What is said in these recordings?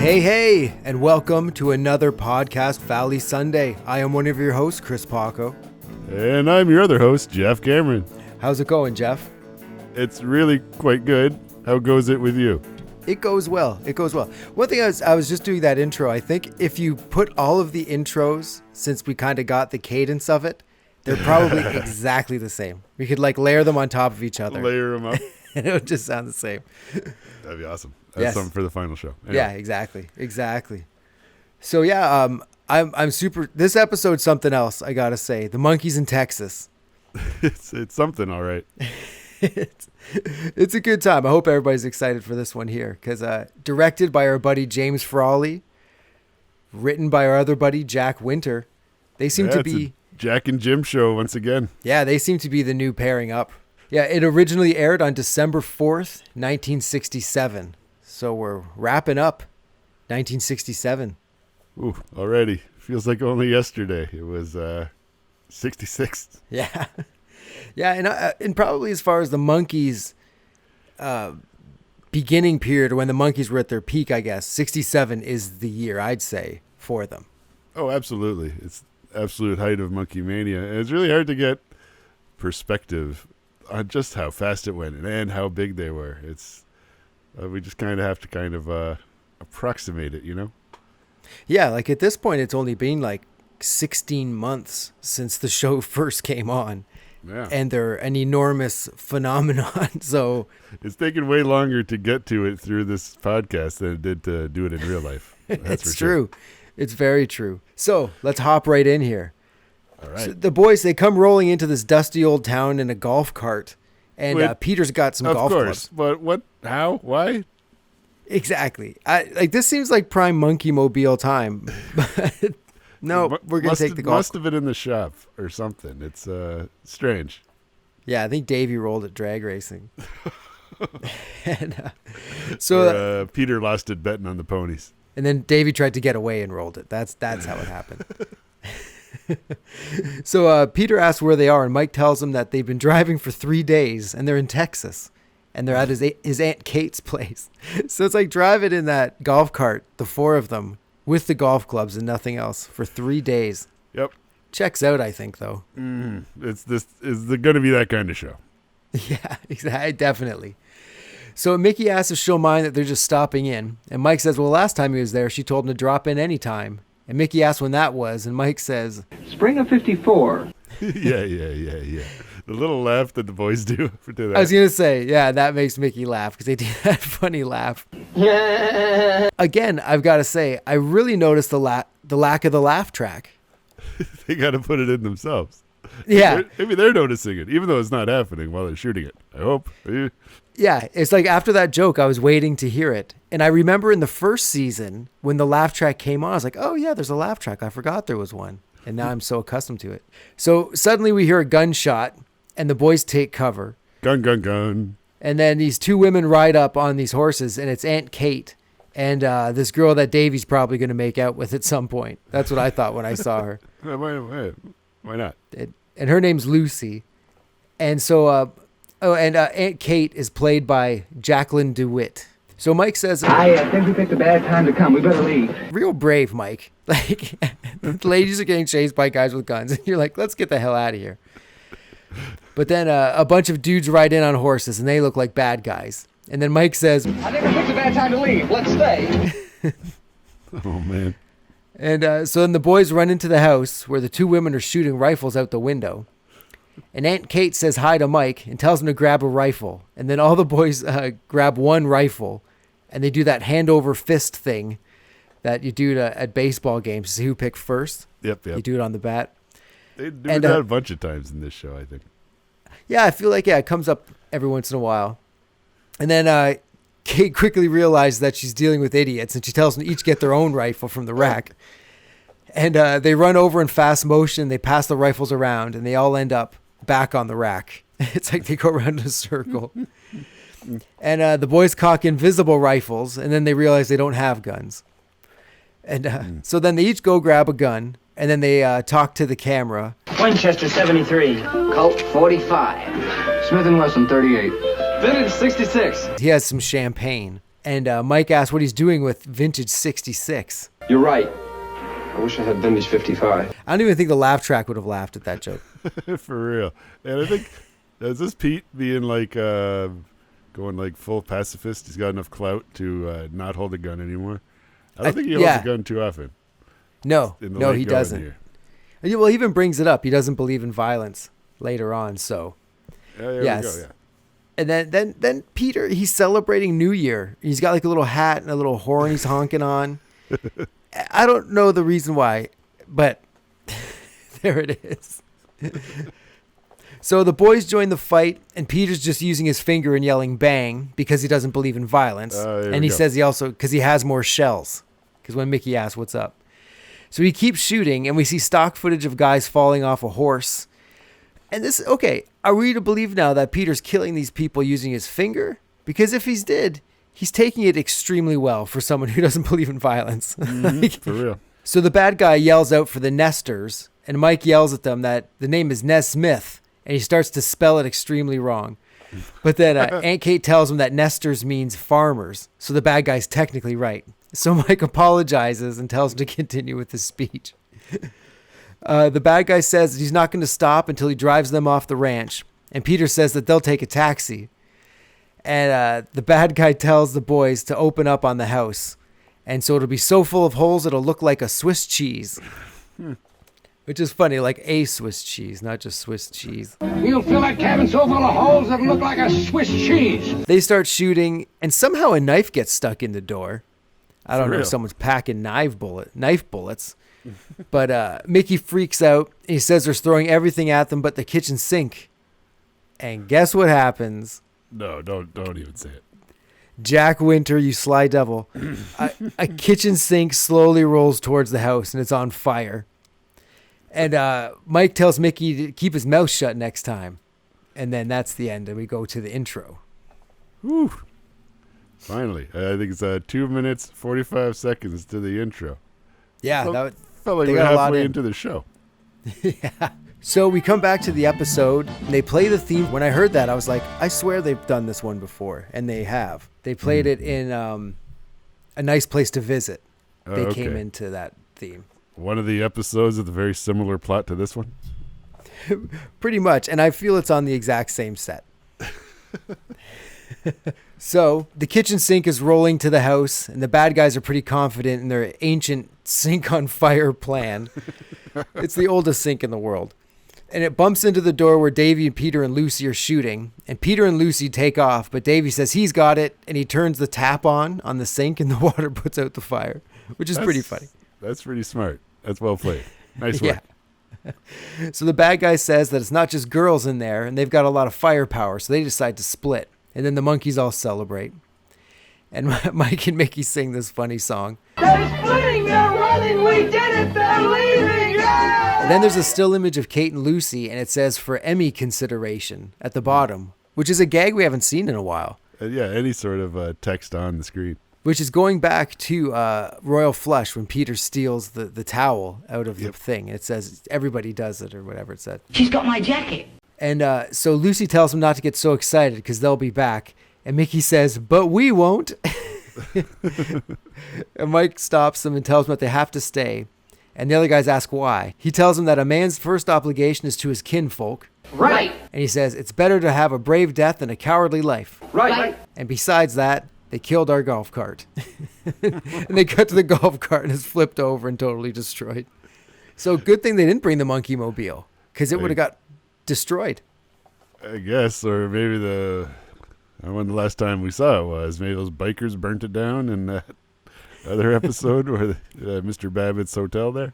Hey, and welcome to another podcast, Valley Sunday. I am one of your hosts, Chris Paco. And I'm your other host, Jeff Cameron. How's it going, Jeff? It's really quite good. How goes it with you? It goes well. One thing I was just doing that intro. I think if you put all of the intros, since we kind of got the cadence of it, they're probably exactly the same. We could layer them on top of each other. Layer them up. And it would just sound the same. That'd be awesome. That's something for the final show. Anyway. Yeah, exactly. So yeah, I'm super. This episode's something else. I gotta say, the Monkees in Texas. It's something, all right. It's a good time. I hope everybody's excited for this one here, because directed by our buddy James Frawley, written by our other buddy Jack Winter. They seem to be a Jack and Jim show once again. Yeah, they seem to be the new pairing up. Yeah, it originally aired on December 4th, 1967. So we're wrapping up 1967. Ooh, already. Feels like only yesterday. It was 66. Yeah. Yeah, and probably as far as the Monkees beginning period, or when the Monkees were at their peak, I guess, 67 is the year, I'd say, for them. Oh, absolutely. It's absolute height of monkey mania. And it's really hard to get perspective on just how fast it went and how big they were. It's we just kind of have to approximate it, you know? Yeah, at this point, it's only been 16 months since the show first came on. Yeah. And they're an enormous phenomenon. So it's taken way longer to get to it through this podcast than it did to do it in real life. It's true. Sure. It's very true. So let's hop right in here. All right. So the boys, they come rolling into this dusty old town in a golf cart. And Peter's got some golf clubs. But what? How? Why? Exactly. This seems like prime monkey mobile time. No, we're going to take the golf. Must have been in the shop or something. It's strange. Yeah, I think Davey rolled at drag racing. And Peter lost it betting on the ponies. And then Davey tried to get away and rolled it. That's how it happened. So Peter asks where they are, and Mike tells him that they've been driving for 3 days, and they're in Texas. And they're at his Aunt Kate's place. So it's like driving in that golf cart, the four of them, with the golf clubs and nothing else for 3 days. Yep. Checks out, I think, though. It's going to be that kind of show. Yeah, exactly. Definitely. So Mickey asks if she'll mind that they're just stopping in. And Mike says, well, last time he was there, she told him to drop in anytime. And Mickey asks when that was. And Mike says, Spring of 54. Yeah. The little laugh that the boys do for that. I was going to say, yeah, that makes Mickey laugh because they do that funny laugh. Again, I've got to say, I really noticed the lack of the laugh track. They got to put it in themselves. Yeah. Maybe they're noticing it, even though it's not happening while they're shooting it. I hope. Yeah, it's like after that joke, I was waiting to hear it. And I remember in the first season, when the laugh track came on, I was like, oh, yeah, there's a laugh track. I forgot there was one. And now I'm so accustomed to it. So suddenly we hear a gunshot. And the boys take cover. Gun. And then these two women ride up on these horses, and it's Aunt Kate and this girl that Davey's probably going to make out with at some point. That's what I thought when I saw her. Why not? And her name's Lucy. And so, Aunt Kate is played by Jacqueline DeWitt. So Mike says, I think we picked a bad time to come. We better leave. Real brave, Mike. Ladies are getting chased by guys with guns. And you're like, let's get the hell out of here. But then a bunch of dudes ride in on horses, and they look like bad guys. And then Mike says, I think we picked a bad time to leave. Let's stay. Oh, man. And so then the boys run into the house where the two women are shooting rifles out the window. And Aunt Kate says hi to Mike and tells him to grab a rifle. And then all the boys grab one rifle, and they do that hand over fist thing that you do at baseball games to see who picked first. Yep. You do it on the bat. They do that a bunch of times in this show, I think. Yeah, I feel like, it comes up every once in a while. And then Kate quickly realizes that she's dealing with idiots, and she tells them to each get their own rifle from the rack. And they run over in fast motion. They pass the rifles around, and they all end up back on the rack. It's like they go around in a circle. And the boys cock invisible rifles, and then they realize they don't have guns. And so then they each go grab a gun. And then they talk to the camera. Winchester 73. Colt 45. Smith & Wesson 38. Vintage 66. He has some champagne. And Mike asks what he's doing with vintage 66. You're right. I wish I had vintage 55. I don't even think the laugh track would have laughed at that joke. For real. And I think, is this Pete being like, going like full pacifist? He's got enough clout to not hold a gun anymore. I don't think he holds a gun too often. No, he doesn't. Here. Well, he even brings it up. He doesn't believe in violence later on, so. There yes. we go, yeah. And then Peter, he's celebrating New Year. He's got like a little hat and a little horn he's honking on. I don't know the reason why, but there it is. So the boys join the fight, and Peter's just using his finger and yelling bang because he doesn't believe in violence. And he says he also, because he has more shells, because when Mickey asks what's up. So he keeps shooting, and we see stock footage of guys falling off a horse. And this, okay, are we to believe now that Peter's killing these people using his finger? Because if he's he's taking it extremely well for someone who doesn't believe in violence. For real. So the bad guy yells out for the Nesters, and Mike yells at them that the name is Nesmith, and he starts to spell it extremely wrong. But then Aunt Kate tells him that Nesters means farmers, so the bad guy's technically right. So Mike apologizes and tells him to continue with his speech. The bad guy says that he's not going to stop until he drives them off the ranch. And Peter says that they'll take a taxi. And the bad guy tells the boys to open up on the house. And so it'll be so full of holes, it'll look like a Swiss cheese. Which is funny, like a Swiss cheese, not just Swiss cheese. We'll fill that cabin so full of holes it'll look like a Swiss cheese. They start shooting, and somehow a knife gets stuck in the door. I don't know if real? someone's packing knife bullets. But Mickey freaks out. He says they're throwing everything at them but the kitchen sink. And guess what happens? No, don't even say it. Jack Winter, you sly devil. A kitchen sink slowly rolls towards the house, and it's on fire. And Mike tells Mickey to keep his mouth shut next time. And then that's the end, and we go to the intro. Whew. Finally. I think it's 2 minutes, 45 seconds to the intro. Yeah, Felt like they we're got a lot halfway in. into the show. Yeah. So we come back to the episode, and they play the theme. When I heard that, I was like, I swear they've done this one before, and they have. They played it in A Nice Place to Visit. They came into that theme. One of the episodes with a very similar plot to this one? Pretty much, and I feel it's on the exact same set. So the kitchen sink is rolling to the house, and the bad guys are pretty confident in their ancient sink on fire plan. It's the oldest sink in the world. And it bumps into the door where Davy and Peter and Lucy are shooting. And Peter and Lucy take off, but Davy says he's got it, and he turns the tap on the sink, and the water puts out the fire, which is pretty funny. That's pretty smart. That's well played. Nice work. Yeah. So the bad guy says that it's not just girls in there, and they've got a lot of firepower, so they decide to split. And then the Monkees all celebrate. And Mike and Mickey sing this funny song. They're splitting, they're running, we did it, they're leaving, yeah! And then there's a still image of Kate and Lucy, and it says for Emmy consideration at the bottom, which is a gag we haven't seen in a while. Yeah, any sort of text on the screen. Which is going back to Royal Flush when Peter steals the towel out of the thing. It says everybody does it or whatever it said. She's got my jacket. And so Lucy tells him not to get so excited because they'll be back. And Mickey says, but we won't. And Mike stops them and tells them that they have to stay. And the other guys ask why. He tells them that a man's first obligation is to his kinfolk. Right, And he says, it's better to have a brave death than a cowardly life. right. And besides that, they killed our golf cart. And they cut to the golf cart and it's flipped over and totally destroyed. So good thing they didn't bring the Monkey Mobile because it would have got destroyed. I guess, or maybe when the last time we saw it was. Maybe those bikers burnt it down in that other episode where Mr. Babbitt's hotel there.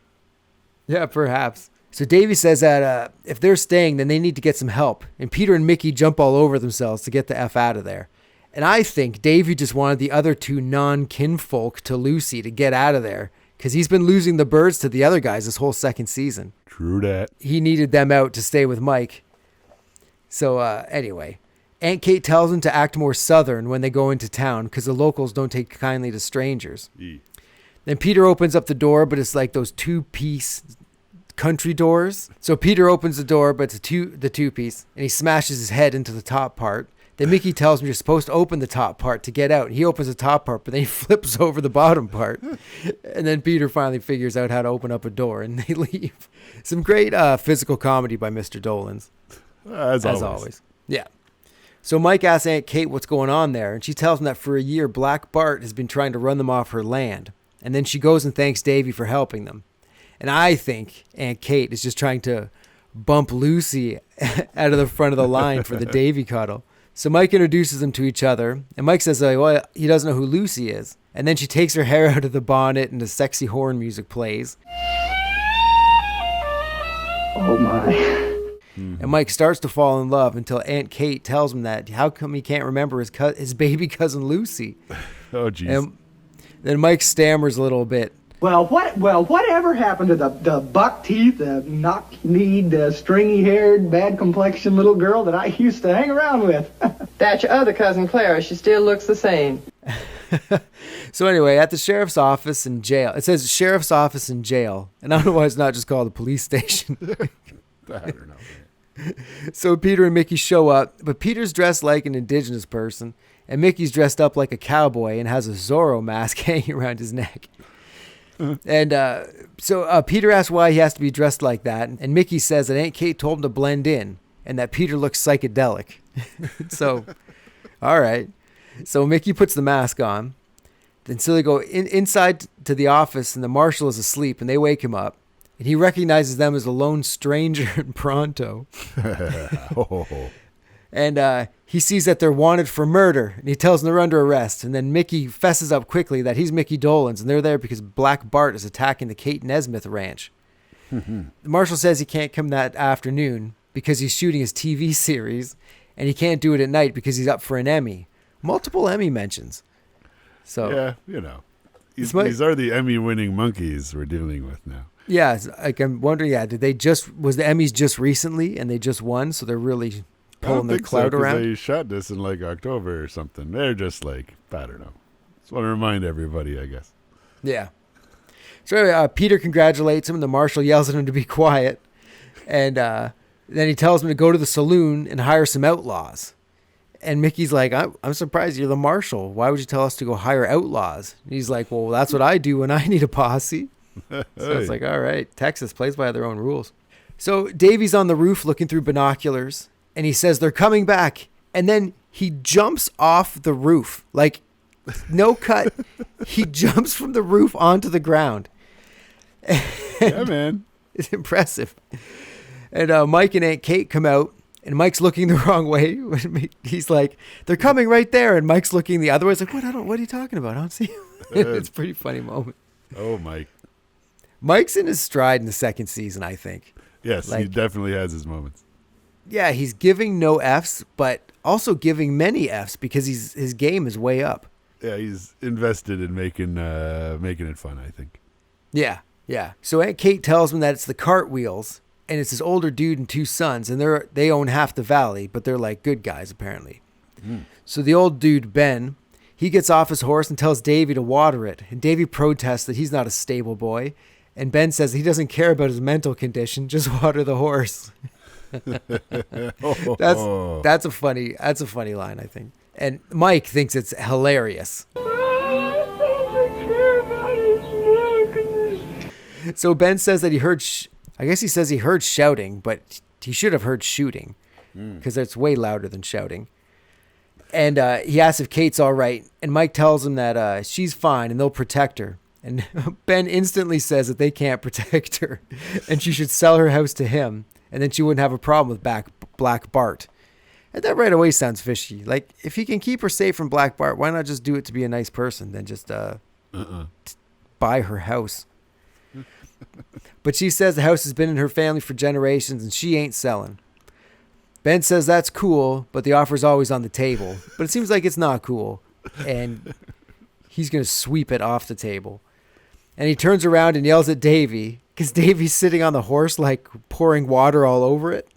Yeah, perhaps. So Davy says that if they're staying, then they need to get some help. And Peter and Mickey jump all over themselves to get the F out of there. And I think Davy just wanted the other two non-kinfolk to Lucy to get out of there because he's been losing the birds to the other guys this whole second season. True that. He needed them out to stay with Mike. So anyway, Aunt Kate tells him to act more southern when they go into town because the locals don't take kindly to strangers. Then Peter opens up the door, but it's like those two-piece country doors. So Peter opens the door, but it's the two-piece, and he smashes his head into the top part. Then Mickey tells him you're supposed to open the top part to get out. He opens the top part, but then he flips over the bottom part. And then Peter finally figures out how to open up a door, and they leave. Some great physical comedy by Mr. Dolenz. As always. Yeah. So Mike asks Aunt Kate what's going on there, and she tells him that for a year, Black Bart has been trying to run them off her land. And then she goes and thanks Davy for helping them. And I think Aunt Kate is just trying to bump Lucy out of the front of the line for the Davy cuddle. So Mike introduces them to each other, and Mike says, well, he doesn't know who Lucy is. And then she takes her hair out of the bonnet and the sexy horn music plays. Oh, my. And Mike starts to fall in love until Aunt Kate tells him that how come he can't remember his baby cousin Lucy. Oh, jeez. And then Mike stammers a little bit. Well, whatever happened to the buck teeth, the knock-kneed, stringy-haired, bad complexion little girl that I used to hang around with? That's your other cousin Clara. She still looks the same. So anyway, at the sheriff's office and jail, it says sheriff's office and jail. And I don't know why it's not just called a police station. I don't know. So Peter and Mickey show up, but Peter's dressed like an indigenous person, and Mickey's dressed up like a cowboy and has a Zorro mask hanging around his neck. And so Peter asks why he has to be dressed like that, and Mickey says that Aunt Kate told him to blend in, and that Peter looks psychedelic. So, all right. So Mickey puts the mask on. Then so they go inside to the office, and the marshal is asleep, and they wake him up. And he recognizes them as a lone stranger in Pronto. And he sees that they're wanted for murder, and he tells them they're under arrest. And then Mickey fesses up quickly that he's Micky Dolenz, and they're there because Black Bart is attacking the Kate Nesmith ranch. The marshal says he can't come that afternoon because he's shooting his TV series, and he can't do it at night because he's up for an Emmy. Multiple Emmy mentions. So yeah, you know, these are the Emmy-winning Monkees we're dealing with now. Yeah, like I'm wondering, was the Emmys just recently and they just won, so they're really pulling their clout around? They shot this in like October or something. They're just like, I don't know. Just want to remind everybody, I guess. Yeah. So anyway, Peter congratulates him, and the marshal yells at him to be quiet. And then he tells him to go to the saloon and hire some outlaws. And Mickey's like, I'm surprised you're the marshal. Why would you tell us to go hire outlaws? And he's like, well, that's what I do when I need a posse. So it's like, all right, Texas plays by their own rules. So Davy's on the roof looking through binoculars, and he says they're coming back. And then he jumps off the roof. Like, no cut. He jumps from the roof onto the ground. Yeah, man. It's impressive. And Mike and Aunt Kate come out, and Mike's looking the wrong way. He's like, they're coming right there. And Mike's looking the other way. It's like, what are you talking about? I don't see you. It's a pretty funny moment. Oh, Mike. Mike's in his stride in the second season, I think. Yes, he definitely has his moments. Yeah, he's giving no Fs, but also giving many Fs because his game is way up. Yeah, he's invested in making it fun, I think. Yeah. So Aunt Kate tells him that it's the Cartwheels, and it's his older dude and two sons, and they own half the valley, but they're like good guys apparently. So the old dude, Ben, he gets off his horse and tells Davy to water it, and Davy protests that he's not a stable boy, and Ben says he doesn't care about his mental condition, just water the horse. That's a funny line, I think. And Mike thinks it's hilarious. So Ben says that he heard, he says he heard shouting, but he should have heard shooting because it's way louder than shouting. And he asks if Kate's all right. And Mike tells him that she's fine and they'll protect her. And Ben instantly says that they can't protect her and she should sell her house to him. And then she wouldn't have a problem with Black Bart. And that right away sounds fishy. Like, if he can keep her safe from Black Bart, why not just do it to be a nice person than just buy her house? But she says the house has been in her family for generations and she ain't selling. Ben says that's cool, but the offer's always on the table. But it seems like it's not cool. And he's going to sweep it off the table. And he turns around and yells at Davy, because Davy's sitting on the horse, like pouring water all over it.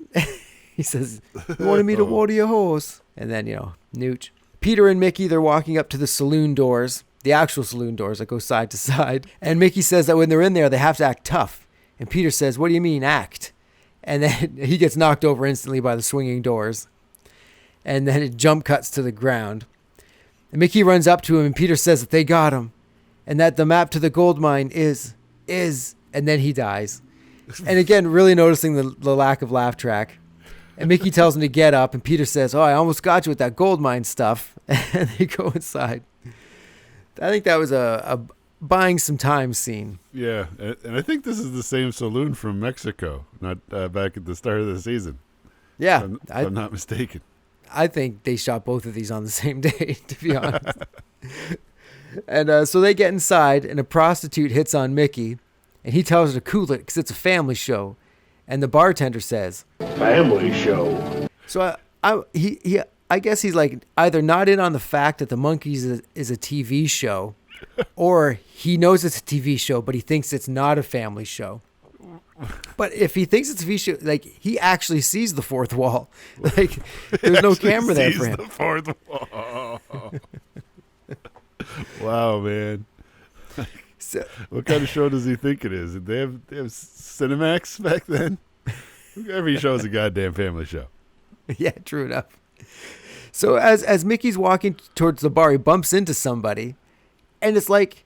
He says, you wanted me to water your horse? And then, nooch. Peter and Mickey, they're walking up to the saloon doors, the actual saloon doors that go side to side. And Mickey says that when they're in there, they have to act tough. And Peter says, what do you mean act? And then he gets knocked over instantly by the swinging doors. And then it jump cuts to the ground. And Mickey runs up to him, and Peter says that they got him, and that the map to the gold mine is, and then he dies. And again, really noticing the lack of laugh track. And Mickey tells him to get up, and Peter says, "Oh, I almost got you with that gold mine stuff." And they go inside. I think that was a buying some time scene. Yeah, and I think this is the same saloon from Mexico, not back at the start of the season. Yeah, if I'm not mistaken. I think they shot both of these on the same day, to be honest. And so they get inside, and a prostitute hits on Mickey, and he tells her to cool it because it's a family show. And the bartender says, Family show. So I guess he's like either not in on the fact that the Monkees is a TV show, or he knows it's a TV show, but he thinks it's not a family show. But if he thinks it's a TV show, like, he actually sees the fourth wall. Like, there's no camera there for him. The fourth wall. Wow, man. So, what kind of show does he think it is? Did they have Cinemax back then? Every show is a goddamn family show. Yeah, true enough. So as Mickey's walking towards the bar, he bumps into somebody, and it's like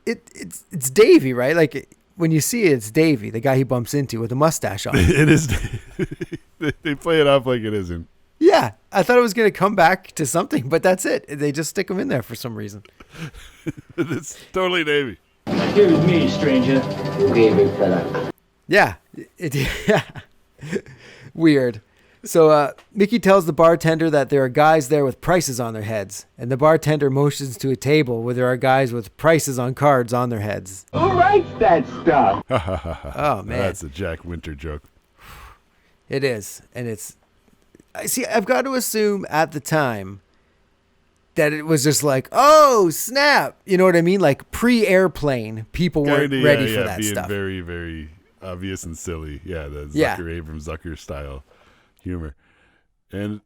it's Davey, right? Like, when you see it, it's Davey, the guy he bumps into with a mustache on. It is. They play it off like it isn't. Yeah, I thought it was going to come back to something, but that's it. They just stick him in there for some reason. It's totally Davey. Excuse me, stranger. Okay, big fella. Yeah, yeah. Weird. So Mickey tells the bartender that there are guys there with prices on their heads, and the bartender motions to a table where there are guys with prices on cards on their heads. Who writes that stuff? Oh, man. That's a Jack Winter joke. It is, and it's... See, I've got to assume at the time that it was just like, oh, snap. You know what I mean? Like, pre-airplane, people weren't ready for that being stuff. Very, very obvious and silly. Yeah, the Abrams Zucker style humor. And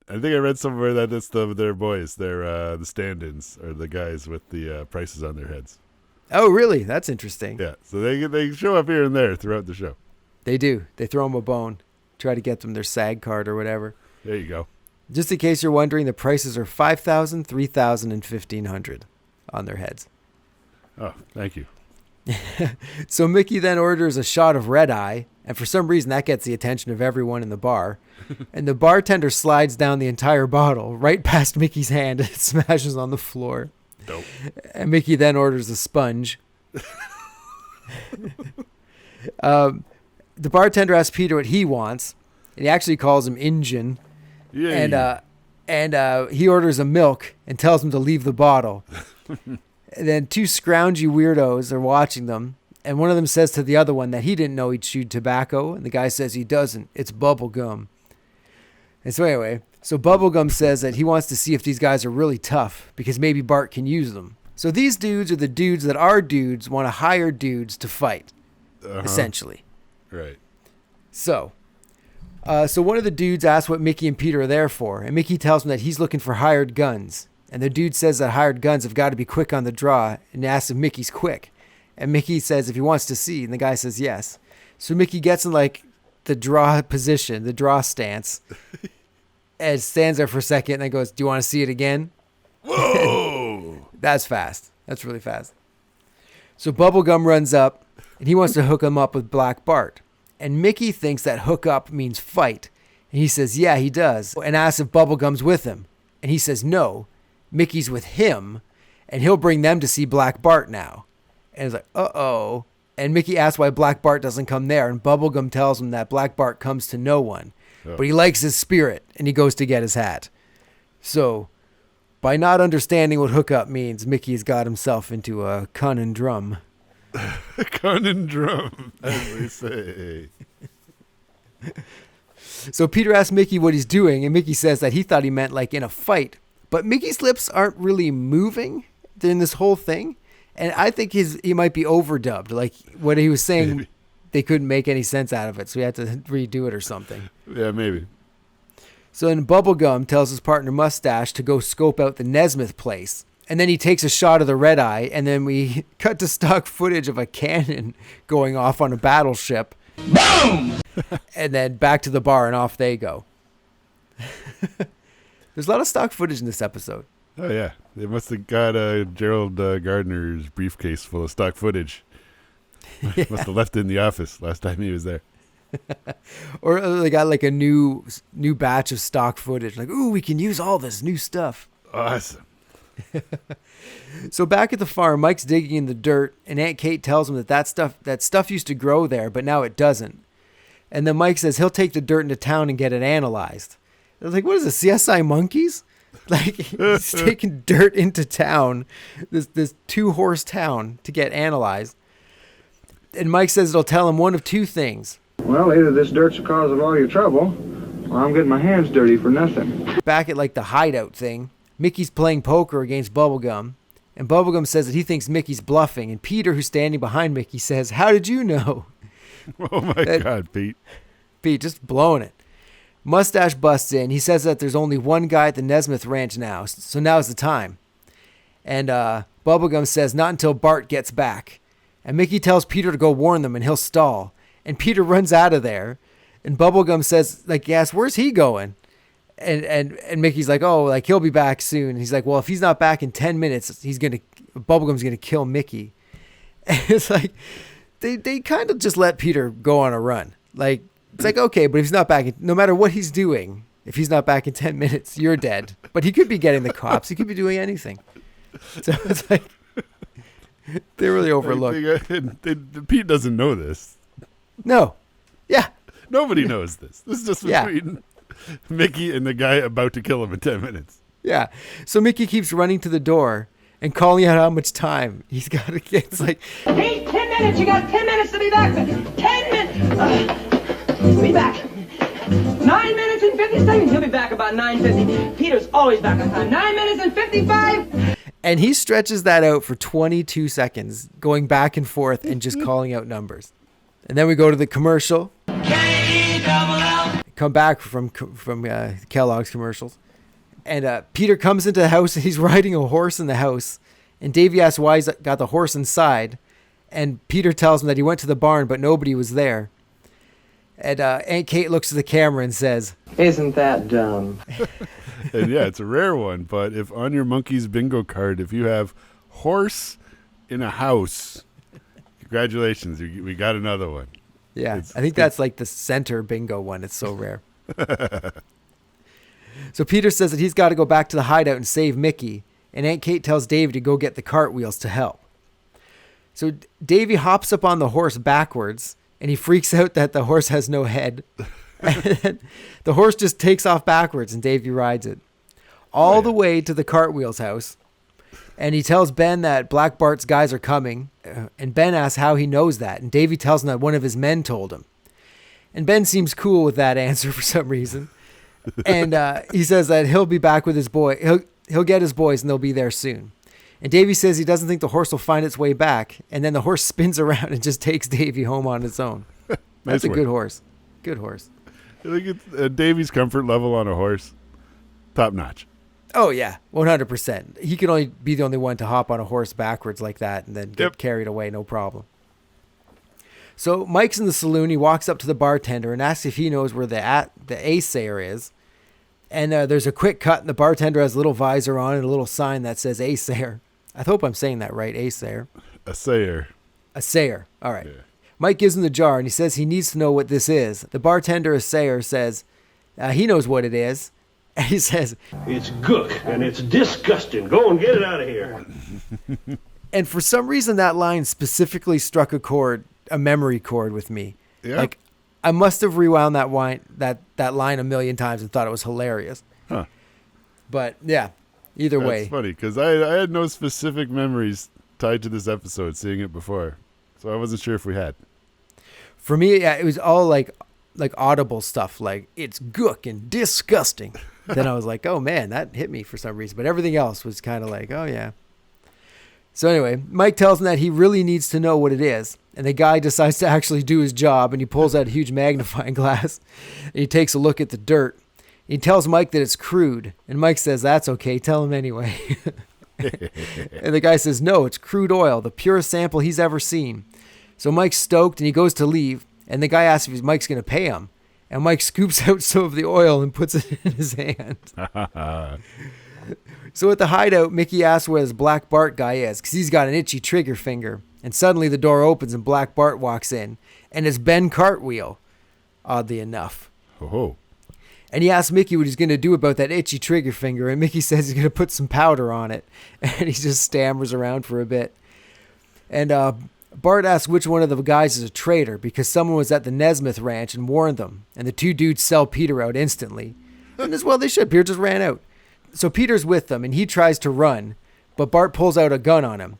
I think I read somewhere that it's their boys, they're the stand-ins, or the guys with the prices on their heads. Oh, really? That's interesting. Yeah, so they show up here and there throughout the show. They do. They throw them a bone. Try to get them their SAG card or whatever. There you go. Just in case you're wondering, the prices are $5,000, $3,000, and $1,500 on their heads. Oh, thank you. So Mickey then orders a shot of red eye, and for some reason that gets the attention of everyone in the bar. And the bartender slides down the entire bottle right past Mickey's hand, and it smashes on the floor. Dope. And Mickey then orders a sponge. The bartender asks Peter what he wants, and he actually calls him Injun. Yeah. And he orders a milk and tells him to leave the bottle. And then two scroungy weirdos are watching them, and one of them says to the other one that he didn't know he chewed tobacco, and the guy says he doesn't. It's bubble gum. And so anyway, Bubblegum says that he wants to see if these guys are really tough, because maybe Bart can use them. So these dudes are the dudes that our dudes want to hire dudes to fight, essentially. Right. So one of the dudes asks what Mickey and Peter are there for, and Mickey tells him that he's looking for hired guns. And the dude says that hired guns have got to be quick on the draw, and asks if Mickey's quick. And Mickey says if he wants to see, and the guy says yes. So Mickey gets in like the draw position, the draw stance, and stands there for a second, and then goes, "Do you want to see it again?" Whoa! That's fast. That's really fast. So Bubblegum runs up, and he wants to hook him up with Black Bart. And Mickey thinks that hook up means fight. And he says, yeah, he does. And asks if Bubblegum's with him. And he says, no, Mickey's with him, and he'll bring them to see Black Bart now. And he's like, uh-oh. And Mickey asks why Black Bart doesn't come there. And Bubblegum tells him that Black Bart comes to no one. Oh. But he likes his spirit, and he goes to get his hat. So, by not understanding what hookup means, Mickey's got himself into a conundrum. Conundrum, as they say. So Peter asks Mickey what he's doing, and Mickey says that he thought he meant like in a fight. But Mickey's lips aren't really moving during this whole thing. And I think he might be overdubbed. Like what he was saying, maybe. They couldn't make any sense out of it, so he had to redo it or something. Yeah, maybe. So then Bubblegum tells his partner Mustache to go scope out the Nesmith place. And then he takes a shot of the red eye, and then we cut to stock footage of a cannon going off on a battleship. Boom! And then back to the bar, and off they go. There's a lot of stock footage in this episode. Oh, yeah. They must have got Gerald Gardner's briefcase full of stock footage. Yeah. Must have left it in the office last time he was there. Or they got like a new batch of stock footage. Like, ooh, we can use all this new stuff. Awesome. So back at the farm, Mike's digging in the dirt, and Aunt Kate tells him that stuff used to grow there, but now it doesn't. And then Mike says he'll take the dirt into town and get it analyzed. I was like, what is this, CSI Monkees? Like, he's taking dirt into town, this 2-horse town, to get analyzed. And Mike says it'll tell him one of two things. Well, either this dirt's the cause of all your trouble, or I'm getting my hands dirty for nothing. Back at like the hideout thing, Micky's playing poker against Bubblegum, and Bubblegum says that he thinks Micky's bluffing, and Peter, who's standing behind Micky, says, how did you know? Oh, my God, Pete. Pete just blowing it. Mustache busts in. He says that there's only one guy at the Nesmith Ranch now, so now's the time. And Bubblegum says not until Bart gets back. And Micky tells Peter to go warn them, and he'll stall. And Peter runs out of there. And Bubblegum says, like, yes, where's he going? And Micky's like, oh, like, he'll be back soon. And he's like, well, if he's not back in 10 minutes, Bubblegum's gonna kill Micky. And it's like, they kind of just let Peter go on a run. Like, it's like, okay, but if he's not back, no matter what he's doing, if he's not back in 10 minutes, you're dead. But he could be getting the cops. He could be doing anything. So it's like, they really overlooked. Pete doesn't know this. No. Yeah. Nobody knows this. This is just between Micky and the guy about to kill him in 10 minutes. Yeah. So Micky keeps running to the door and calling out how much time he's got to get. It's like, Hey, 10 minutes. You got 10 minutes to be back. 10 minutes. Be back. 9 minutes and 50 seconds. He'll be back about 9:50. Peter's always back on time. 9 minutes and 55. and he stretches that out for 22 seconds, going back and forth and just calling out numbers. And then we go to the commercial. Come back from Kellogg's commercials. And Peter comes into the house and he's riding a horse in the house. And Davey asks why he's got the horse inside. And Peter tells him that he went to the barn, but nobody was there. And Aunt Kate looks at the camera and says, Isn't that dumb? And yeah, it's a rare one. But if on your Monkees bingo card, if you have horse in a house, congratulations, we got another one. yeah, I think that's like the center bingo one. It's so rare. So Peter says that he's got to go back to the hideout and save Micky. And Aunt Kate tells Davey to go get the cartwheels to help. So Davey hops up on the horse backwards, and he freaks out that the horse has no head. And the horse just takes off backwards, and Davey rides it all the way to the cartwheels house. And he tells Ben that Black Bart's guys are coming. And Ben asks how he knows that. And Davey tells him that one of his men told him. And Ben seems cool with that answer for some reason. And he says that he'll be back with his boy. He'll get his boys, and they'll be there soon. And Davey says he doesn't think the horse will find its way back. And then the horse spins around and just takes Davey home on its own. That's a good horse. Good horse. I think it's Davey's comfort level on a horse, top notch. Oh, yeah, 100%. He can only be the only one to hop on a horse backwards like that and then get carried away, no problem. So Mike's in the saloon. He walks up to the bartender and asks if he knows where the Asayer is. And there's a quick cut, and the bartender has a little visor on and a little sign that says Asayer. I hope I'm saying that right, Asayer. Asayer. All right. Yeah. Mike gives him the jar, and he says he needs to know what this is. The bartender, Asayer, says he knows what it is. And he says, It's gook, and it's disgusting. Go and get it out of here. And for some reason, that line specifically struck a memory chord with me. Yeah. Like, I must have rewound that line a million times and thought it was hilarious. Huh. But yeah, either way. It's funny because I had no specific memories tied to this episode, seeing it before. So I wasn't sure if we had. For me, yeah, it was all like audible stuff, like it's gook and disgusting. Then I was like, oh man, that hit me for some reason. But everything else was kind of like, oh yeah. So anyway, Mike tells him that he really needs to know what it is. And the guy decides to actually do his job, and he pulls out a huge magnifying glass, and he takes a look at the dirt. He tells Mike that it's crude, and Mike says, that's okay, tell him anyway. And the guy says, no, it's crude oil, the purest sample he's ever seen. So Mike's stoked, and he goes to leave, and the guy asks if Mike's going to pay him. and Mike scoops out some of the oil and puts it in his hand. So at the hideout, Mickey asks where this Black Bart guy is because he's got an itchy trigger finger. And suddenly the door opens and Black Bart walks in. And it's Ben Cartwheel, oddly enough. Oh. And he asks Mickey what he's going to do about that itchy trigger finger. And Mickey says he's going to put some powder on it. And he just stammers around for a bit. And Bart asks which one of the guys is a traitor because someone was at the Nesmith ranch and warned them. And the two dudes sell Peter out instantly. And as well they should. Peter just ran out. So Peter's with them and he tries to run. But Bart pulls out a gun on him.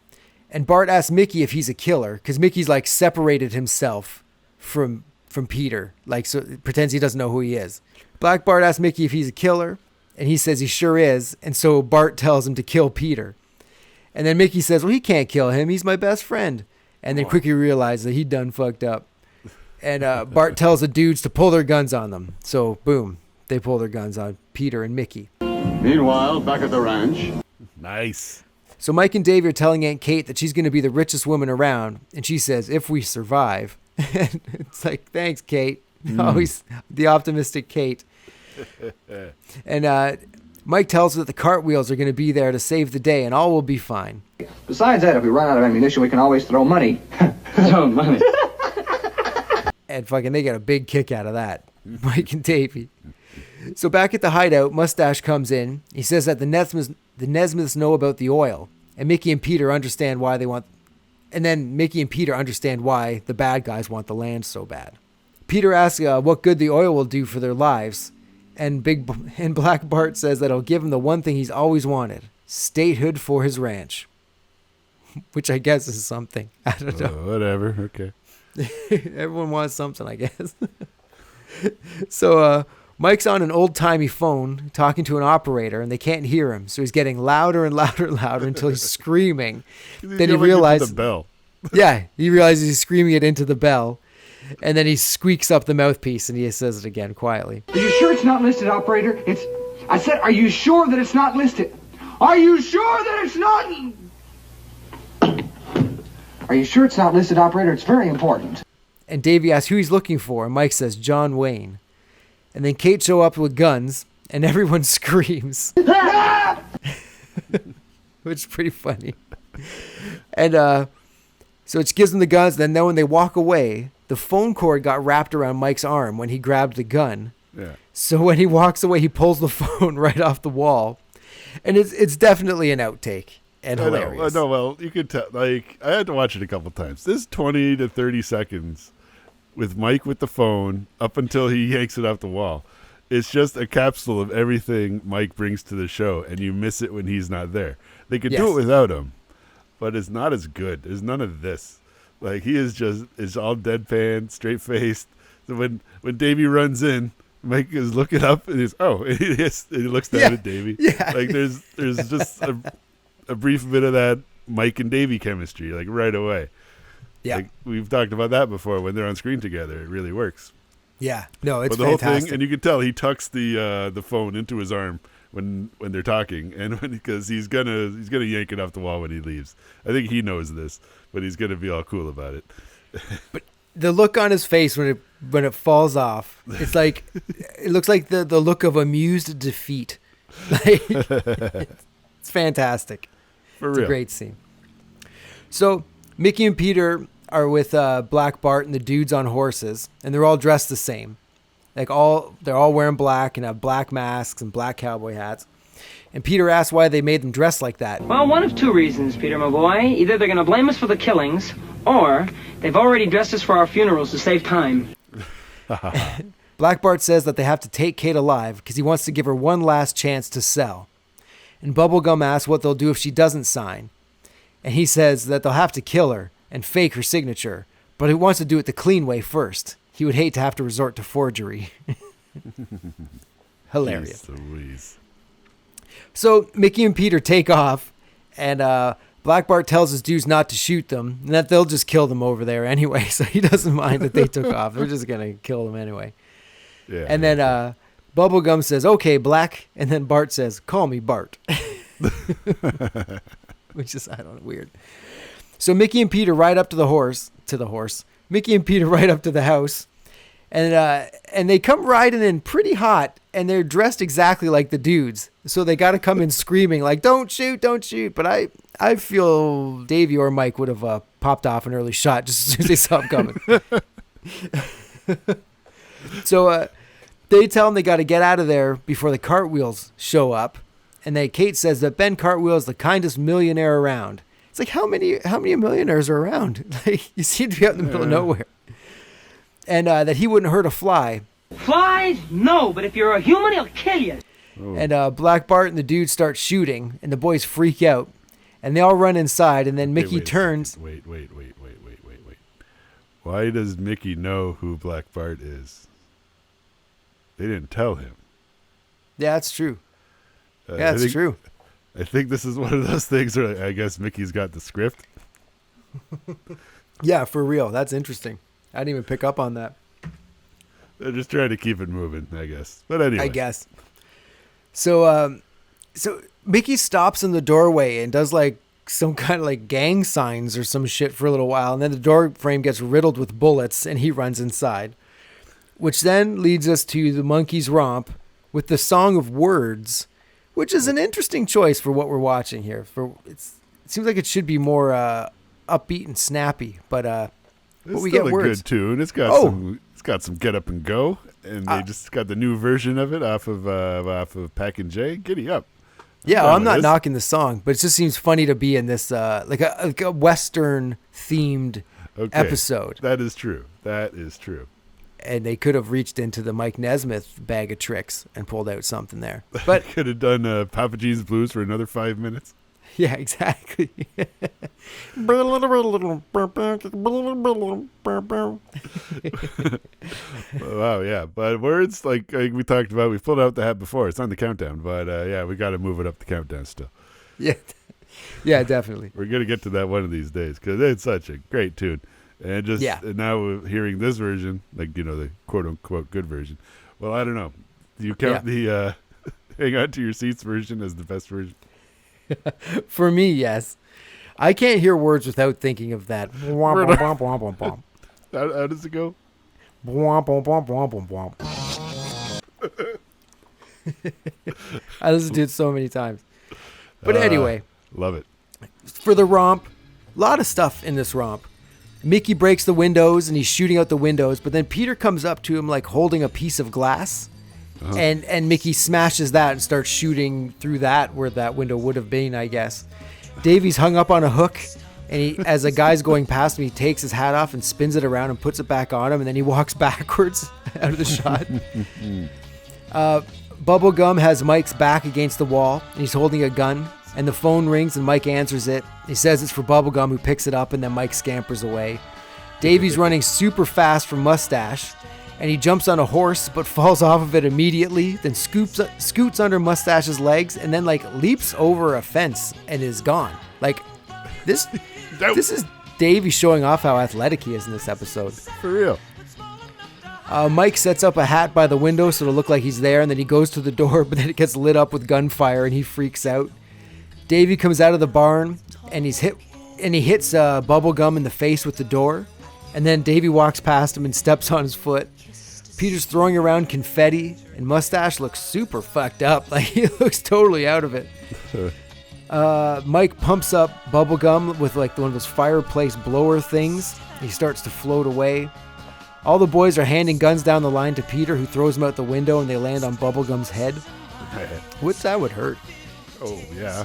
And Bart asks Mickey if he's a killer because Mickey's like separated himself from Peter. Like, so pretends he doesn't know who he is. Black Bart asks Mickey if he's a killer. And he says he sure is. And so Bart tells him to kill Peter. And then Mickey says, well, he can't kill him. He's my best friend. And then quickly realizes that he done fucked up. And Bart tells the dudes to pull their guns on them. So, boom, they pull their guns on Peter and Mickey. Meanwhile, back at the ranch. Nice. So Mike and Davey are telling Aunt Kate that she's going to be the richest woman around. And she says, if we survive. And it's like, thanks, Kate. Always the optimistic Kate. And Mike tells her that the cartwheels are going to be there to save the day and all will be fine. Besides that, if we run out of ammunition, we can always throw money. Throw money. And fucking they get a big kick out of that. Mike and Davey. So back at the hideout, Mustache comes in. He says that the Nesmiths know about the oil. And Mickey and Peter understand why they want... And then Mickey and Peter understand why the bad guys want the land so bad. Peter asks what good the oil will do for their lives. And Black Bart says that it'll give him the one thing he's always wanted. Statehood for his ranch. Which I guess is something. I don't know. Whatever. Okay. Everyone wants something, I guess. So Mike's on an old-timey phone talking to an operator, and they can't hear him. So he's getting louder and louder and louder until he's screaming. Then he realizes... the bell. Yeah, he realizes he's screaming it into the bell. And then he squeaks up the mouthpiece, and he says it again quietly. Are you sure it's not listed, operator? I said, are you sure that it's not listed? Are you sure that it's not... Are you sure it's not listed, operator? It's very important. And Davey asks who he's looking for, and Mike says John Wayne. And then Kate show up with guns, and everyone screams. Which is pretty funny. And so it gives them the guns, then when they walk away, the phone cord got wrapped around Mike's arm when he grabbed the gun. Yeah. So when he walks away, he pulls the phone right off the wall. And it's definitely an outtake. And hilarious. No, well, you could tell. Like, I had to watch it a couple times. This 20 to 30 seconds with Mike with the phone up until he yanks it off the wall. It's just a capsule of everything Mike brings to the show, and you miss it when he's not there. They could do it without him, but it's not as good. There's none of this. Like, he is all deadpan, straight-faced. So when Davey runs in, Mike is looking up, and he looks down at Davey. Yeah. Like, there's just a brief bit of that Mike and Davey chemistry, like, right away. Yeah. Like, we've talked about that before. When they're on screen together, it really works. Yeah. No, it's but the fantastic. whole thing, and you can tell he tucks the phone into his arm when they're talking, and because he's gonna yank it off the wall when he leaves. I think he knows this, but he's gonna be all cool about it. But the look on his face when it falls off, it's like it looks like the look of amused defeat. Like, it's fantastic. For it's real. A great scene. So Mickey and Peter are with Black Bart and the dudes on horses, and they're all dressed the same. Like they're all wearing black and have black masks and black cowboy hats. And Peter asks why they made them dress like that. Well, one of two reasons, Peter, my boy. Either they're going to blame us for the killings, or they've already dressed us for our funerals to save time. Black Bart says that they have to take Kate alive because he wants to give her one last chance to sell. And Bubblegum asks what they'll do if she doesn't sign. And he says that they'll have to kill her and fake her signature, but he wants to do it the clean way first. He would hate to have to resort to forgery. Hilarious. Jeez. So Mickey and Peter take off, and Black Bart tells his dudes not to shoot them, and that they'll just kill them over there anyway, so he doesn't mind that they took off. They're just going to kill them anyway. Yeah. And then Bubblegum says, okay, Black, and then Bart says, call me Bart. Which is, I don't know, weird. So Mickey and Peter ride up to the horse. Mickey and Peter ride up to the house, And they come riding in pretty hot, and they're dressed exactly like the dudes. So they got to come in screaming like, "Don't shoot, don't shoot!" But I feel Davey or Mike would have popped off an early shot just as soon as they saw him coming. So they tell him they got to get out of there before the cartwheels show up. And then Kate says that Ben Cartwheel is the kindest millionaire around. It's like, how many millionaires are around? Like, you seem to be out in the middle of nowhere. And that he wouldn't hurt a fly. Flies? No, but if you're a human, he'll kill you. Oh. And Black Bart and the dude start shooting, and the boys freak out. And they all run inside, and then Mickey turns. Wait. Why does Mickey know who Black Bart is? They didn't tell him. Yeah, that's true. That's true. I think this is one of those things where I guess Mickey's got the script. Yeah, for real. That's interesting. I didn't even pick up on that. They're just trying to keep it moving, I guess. But anyway. I guess. So Mickey stops in the doorway and does like some kind of like gang signs or some shit for a little while. And then the door frame gets riddled with bullets and he runs inside. Which then leads us to the Monkees romp with the Song of Words, which is an interesting choice for what we're watching here. It seems like it should be more upbeat and snappy, but we get words. It's still a good tune. It's got some get up and go, and they just got the new version of it off of Paco and Jef. Giddy up. Yeah, I'm not knocking the song, but it just seems funny to be in this like a Western themed episode. That is true. And they could have reached into the Mike Nesmith bag of tricks and pulled out something there. But could have done Papa G's Blues for another 5 minutes. Yeah, exactly. Wow, yeah. But words, like we talked about, we pulled out the hat before. It's on the countdown. But yeah, we got to move it up the countdown still. Yeah, definitely. We're going to get to that one of these days because it's such a great tune. And and now we're hearing this version, like, the quote unquote good version. Well, I don't know. Do you count the hang on to your seats version as the best version? For me, yes. I can't hear words without thinking of that. How does it go? I listened to it so many times. But anyway. Love it. For the romp, a lot of stuff in this romp. Mickey breaks the windows and he's shooting out the windows, but then Peter comes up to him like holding a piece of glass. Uh-huh. And Mickey smashes that and starts shooting through that where that window would have been, I guess. Davy's hung up on a hook, and as a guy's going past him, he takes his hat off and spins it around and puts it back on him, and then he walks backwards out of the shot. Bubblegum has Mike's back against the wall, and he's holding a gun, and the phone rings, and Mike answers it. He says it's for Bubblegum, who picks it up, and then Mike scampers away. Davy's running super fast from Mustache, and he jumps on a horse but falls off of it immediately, then scoots under Mustache's legs, and then like leaps over a fence and is gone. Like this is Davey showing off how athletic he is in this episode. For real. Mike sets up a hat by the window so it'll look like he's there, and then he goes to the door, but then it gets lit up with gunfire and he freaks out. Davey comes out of the barn and he hits Bubblegum in the face with the door, and then Davey walks past him and steps on his foot. Peter's throwing around confetti, and Mustache looks super fucked up. Like, he looks totally out of it. Mike pumps up Bubblegum with like one of those fireplace blower things. He starts to float away. All the boys are handing guns down the line to Peter, who throws them out the window, and they land on Bubblegum's head. Which that would hurt. Oh, yeah.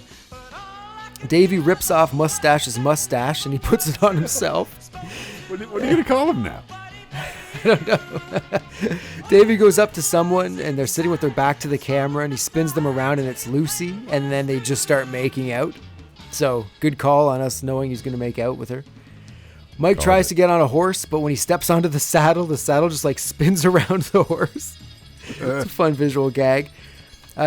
Davey rips off Mustache's mustache, and he puts it on himself. What are you going to call him now? I don't know. Davey goes up to someone, and they're sitting with their back to the camera, and he spins them around, and it's Lucy, and then they just start making out. So, good call on us knowing he's going to make out with her. Mike tries to get on a horse, but when he steps onto the saddle just like spins around the horse. It's a fun visual gag.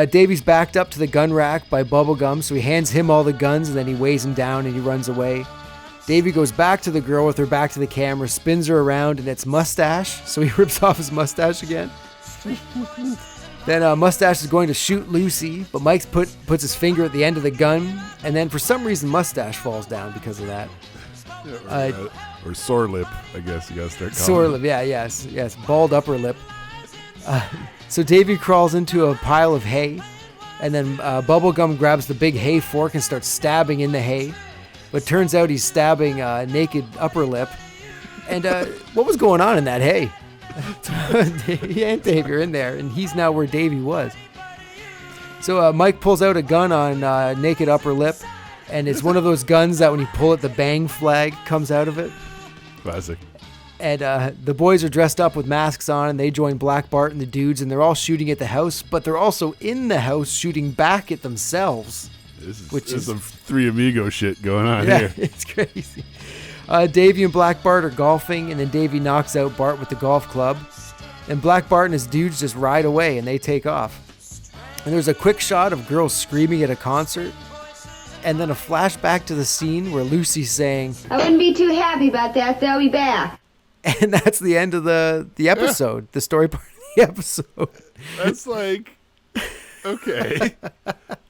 Davey's backed up to the gun rack by Bubblegum, so he hands him all the guns, and then he weighs him down and he runs away. Davey goes back to the girl with her back to the camera, spins her around, and it's Mustache, so he rips off his mustache again. Then Mustache is going to shoot Lucy, but Mike puts his finger at the end of the gun, and then for some reason Mustache falls down because of that. Or sore lip, I guess you gotta start calling Sore it. lip, yeah, yes, bald upper lip. So Davy crawls into a pile of hay, and then Bubblegum grabs the big hay fork and starts stabbing in the hay. But turns out he's stabbing naked upper lip. And what was going on in that hay? He and Davy are in there, and he's now where Davy was. So Mike pulls out a gun on naked upper lip, and it's one of those guns that when you pull it, the bang flag comes out of it. Classic. And the boys are dressed up with masks on, and they join Black Bart and the dudes, and they're all shooting at the house, but they're also in the house shooting back at themselves. This is some Three Amigo shit going on Yeah, here. it's crazy. Davy and Black Bart are golfing, and then Davy knocks out Bart with the golf club. And Black Bart and his dudes just ride away, and they take off. And there's a quick shot of girls screaming at a concert, and then a flashback to the scene where Lucy's saying, I wouldn't be too happy about that. They'll be back. and that's the end of the episode, the story part of the episode. That's like, okay.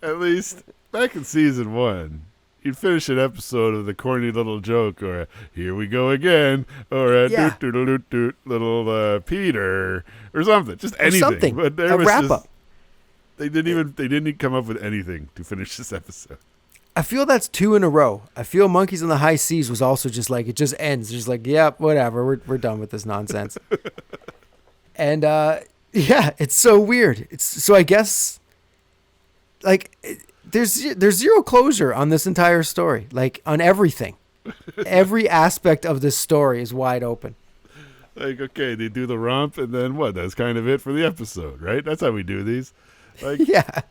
At least back in season 1, you'd finish an episode of the corny little joke, or here we go again, or Yeah. doot little Peter, or something. Just anything. Something. But there A was wrap just, up. They didn't come up with anything to finish this episode. I feel that's 2 in a row. I feel Monkees on the High Seas was also just like, it just ends. Just like, yep, whatever. We're done with this nonsense. And yeah, it's so weird. So I guess like there's zero closure on this entire story. Like on everything. Every aspect of this story is wide open. Like, okay, they do the romp, and then what? That's kind of it for the episode, right? That's how we do these. Like, Yeah.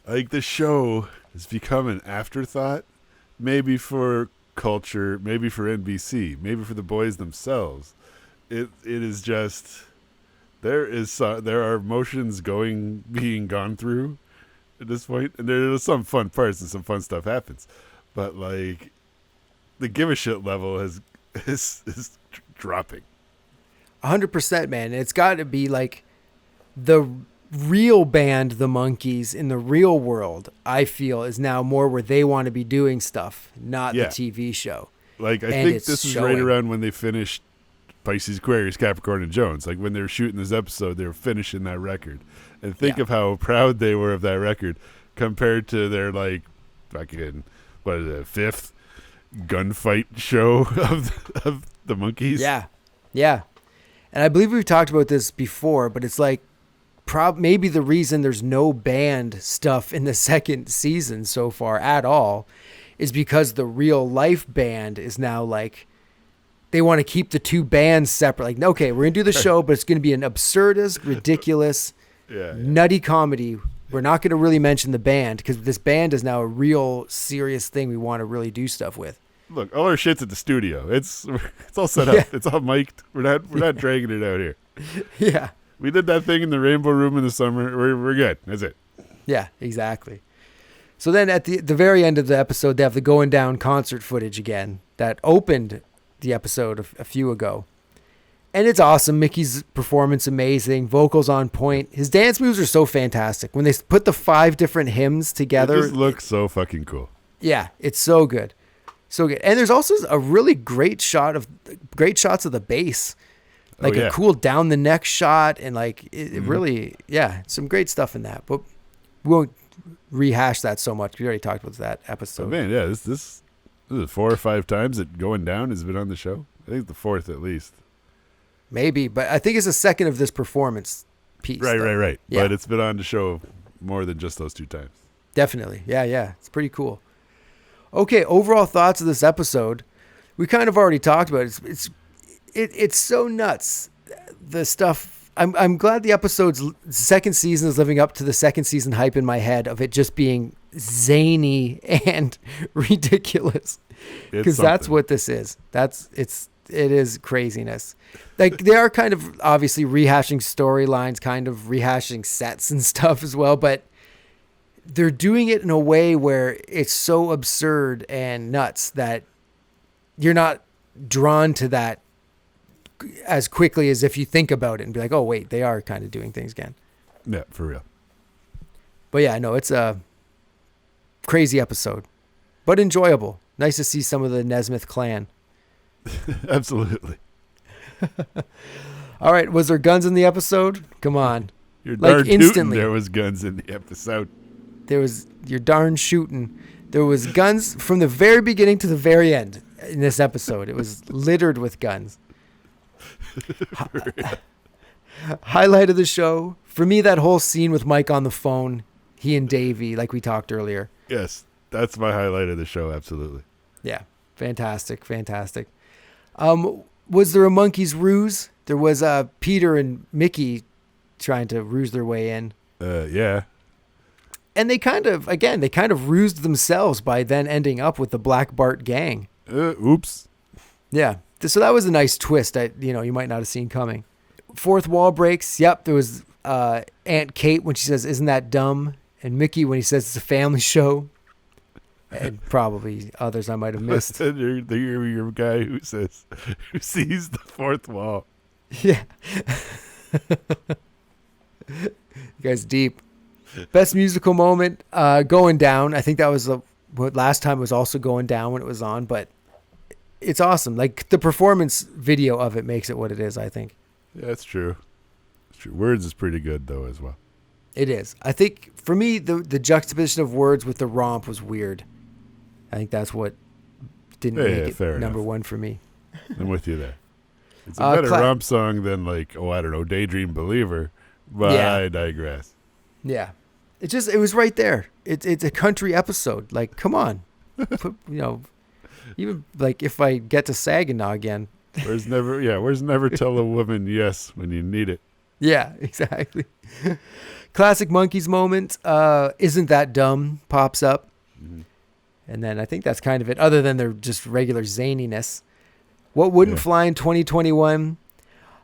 like the show has become an afterthought, maybe for culture, maybe for NBC, maybe for the boys themselves. It is just there are emotions being gone through at this point, and there are some fun parts and some fun stuff happens, but like the give a shit level is dropping. 100%, man. And it's got to be like the real band, the Monkees, in the real world, I feel, is now more where they want to be doing stuff, not Yeah. the TV show. Like, I And think it's this is showing. right around when they finished Pisces, Aquarius, Capricorn, and Jones. Like, when they were shooting this episode, they were finishing that record. And think Yeah. of how proud they were of that record compared to their, like, fucking, what is it, 5th gunfight show of the Monkees. Yeah. Yeah. And I believe we've talked about this before, but it's like maybe the reason there's no band stuff in the second season so far at all is because the real life band is now like, they want to keep the two bands separate. Like, okay, we're going to do the show, but it's going to be an absurdist, ridiculous, nutty comedy. We're not going to really mention the band because this band is now a real serious thing we want to really do stuff with. Look, all our shit's at the studio. It's all set up. Yeah. It's all mic'd. We're not dragging it out here. Yeah. We did that thing in the Rainbow Room in the summer. We're good. That's it. Yeah, exactly. So then at the very end of the episode, they have the going down concert footage again that opened the episode a few ago. And it's awesome. Mickey's performance amazing. Vocals on point. His dance moves are so fantastic. When they put the 5 different hymns together. It just looks so fucking cool. Yeah, it's so good. So good. And there's also a really great shots of the bass. Like a cool down the neck shot, and like it really, some great stuff in that. But we won't rehash that so much. We already talked about that episode. Oh, man, yeah, this is 4 or 5 times that Going Down has been on the show. I think the 4th at least. Maybe, but I think it's the second of this performance piece. Right. Yeah. But it's been on the show more than just those 2 times. Definitely. Yeah. It's pretty cool. Okay, overall thoughts of this episode. We kind of already talked about it. It's so nuts. The stuff. I'm glad the episode's second season is living up to the second season hype in my head of it just being zany and ridiculous. Because that's what this is. It is craziness. Like they are kind of obviously rehashing storylines, kind of rehashing sets and stuff as well, but they're doing it in a way where it's so absurd and nuts that you're not drawn to that as quickly as if you think about it and be like, oh, wait, they are kind of doing things again. Yeah, for real. But yeah, no, it's a crazy episode, but enjoyable. Nice to see some of the Nesmith clan. Absolutely. All right, was there guns in the episode? Come on. You're Like, darn tootin' instantly. there was guns in the episode. You're darn shooting. There was guns from the very beginning to the very end in this episode. It was littered with guns. Highlight of the show, for me, that whole scene with Mike on the phone, he and Davey, like we talked earlier. Yes, that's my highlight of the show, absolutely. Yeah, fantastic. Was there a Monkees ruse? There was Peter and Mickey trying to ruse their way in. Yeah. And they kind of rused themselves by then ending up with the Black Bart gang. Oops. Yeah. So that was a nice twist that, you might not have seen coming. Fourth wall breaks. Yep. There was Aunt Kate when she says, "Isn't that dumb?" And Mickey when he says it's a family show. And probably others I might have missed. Your guy who sees the fourth wall. Yeah. You guys deep. Best musical moment, Going Down. I think that was what last time was also Going Down when it was on, but it's awesome. Like the performance video of it makes it what it is, I think. Yeah, that's true. It's true. Words is pretty good though as well. It is. I think for me the juxtaposition of Words with the romp was weird. I think that's what didn't make it number one for me. I'm with you there. It's a better romp song than Daydream Believer, but yeah. I digress. Yeah. It was right there. It's a country episode. Like, come on. Even like if I get to Saginaw again. Where's never tell a woman yes when you need it. Yeah, exactly. Classic Monkees moment. Isn't that dumb? Pops up. Mm-hmm. And then I think that's kind of it, other than their just regular zaniness. What wouldn't fly in 2021?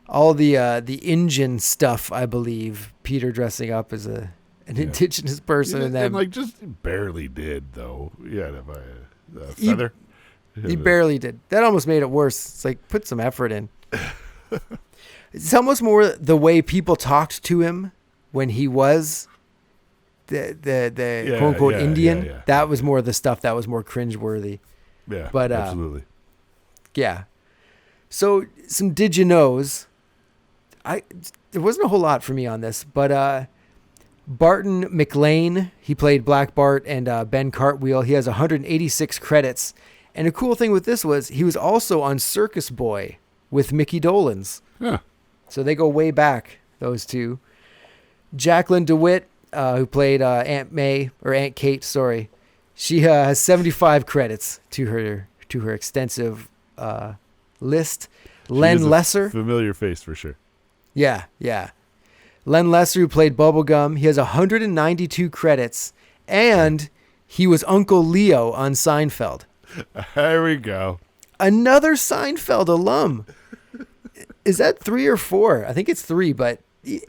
All the Indian stuff, I believe. Peter dressing up as an indigenous person. And just barely did, though. Yeah, a feather. He barely did. That almost made it worse. It's like, put some effort in. It's almost more the way people talked to him when he was the quote unquote Indian. Yeah. That was more the stuff that was more cringeworthy. Yeah, but absolutely. Yeah. So some did you knows. There wasn't a whole lot for me on this, but Barton McLean, he played Black Bart, and Ben Cartwheel, he has 186 credits. And a cool thing with this was he was also on Circus Boy with Mickey Dolenz. Yeah. So they go way back, those two. Jacqueline DeWitt, who played Aunt Kate, sorry. She has 75 credits to her extensive list. Len Lesser. Familiar face for sure. Yeah. Len Lesser, who played Bubblegum, he has 192 credits, and he was Uncle Leo on Seinfeld. There we go. Another Seinfeld alum. Is that 3 or 4? I think it's 3, but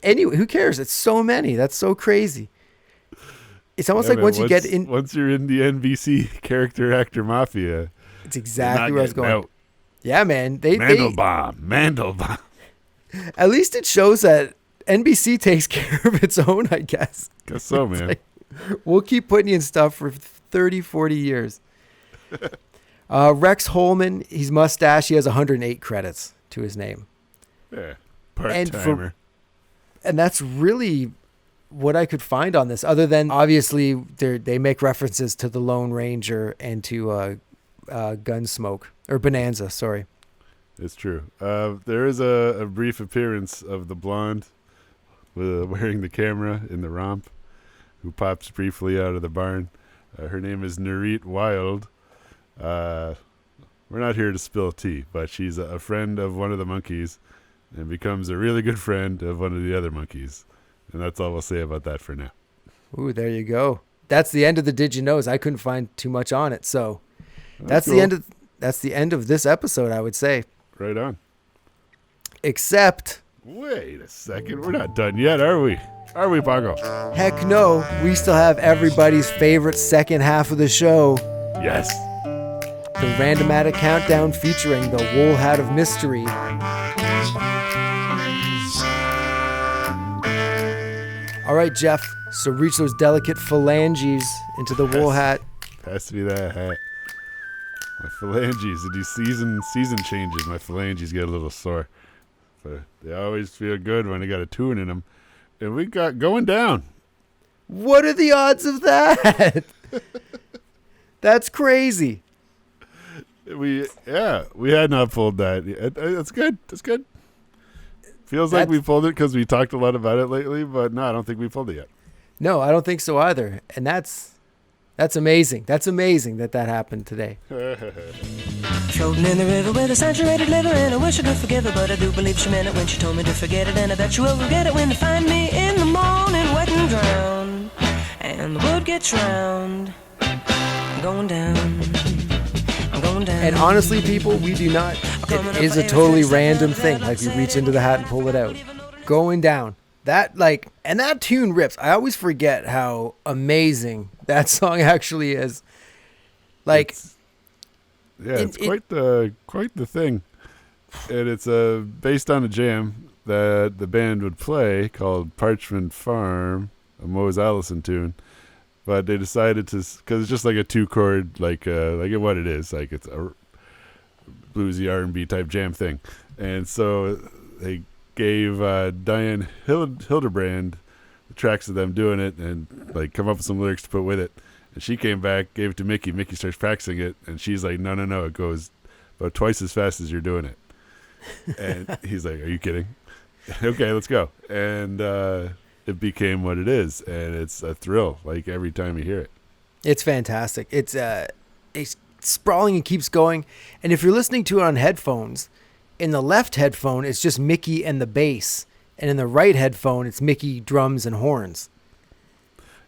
anyway, who cares? It's so many. That's so crazy. It's almost like once you're in the NBC character actor mafia. It's exactly where I was going. Out. Yeah, man. Mandelbaum. At least it shows that NBC takes care of its own, I guess. Guess so, man. Like, we'll keep putting you in stuff for 30, 40 years. Rex Holman, he's Mustache. He has 108 credits to his name. Yeah, part-timer. And that's really what I could find on this, other than obviously they make references to the Lone Ranger and to Gunsmoke, or Bonanza, sorry. It's true. There is a brief appearance of the blonde wearing the camera in the romp, who pops briefly out of the barn. Her name is Nurit Wild. We're not here to spill tea, but she's a friend of one of the Monkees and becomes a really good friend of one of the other Monkees. And that's all we'll say about that for now. Ooh, there you go. That's the end of the Did You Knows. I couldn't find too much on it, so that's cool. That's the end of this episode, I would say. Right on. Except, wait a second, we're not done yet, are we? Are we, Paco? Heck no. We still have everybody's favorite second half of the show. Yes. The Randomatic Countdown featuring the Woolhat of Mystery. All right, Jeff. So reach those delicate phalanges into the wool hat. Has to be that hat. My phalanges, and these season changes, my phalanges get a little sore. But they always feel good when they got a tune in them. And we got Going Down. What are the odds of that? That's crazy. We had not pulled that. That's good. That's good. Feels like we pulled it because we talked a lot about it lately, but no, I don't think we pulled it yet. No, I don't think so either. And that's amazing. That's amazing that happened today. Floating in the river with a saturated liver, and I wish I could forgive her, but I do believe she meant it when she told me to forget it, and I bet you will forget it when they find me in the morning, wet and drowned, and the wood gets drowned. I'm going down. I'm going down. And honestly, people, we do not. It is a totally random thing. Like we reach into the hat and pull it out. Going Down. That and that tune rips. I always forget how amazing that song actually is. Like, it's quite the thing, and it's based on a jam that the band would play called Parchment Farm, a Mose Allison tune. But they decided to, because it's just like a 2-chord, like what it is, like it's a bluesy R&B type jam thing, and so they gave Diane Hildebrand the tracks of them doing it and like come up with some lyrics to put with it. And she came back, gave it to Mickey. Mickey starts practicing it, and she's like, no, it goes about twice as fast as you're doing it. And he's like, are you kidding? Okay, let's go. And it became what it is, and it's a thrill, like every time you hear it. It's fantastic. It's sprawling and keeps going. And if you're listening to it on headphones, in the left headphone, it's just Mickey and the bass. And in the right headphone, it's Mickey, drums, and horns.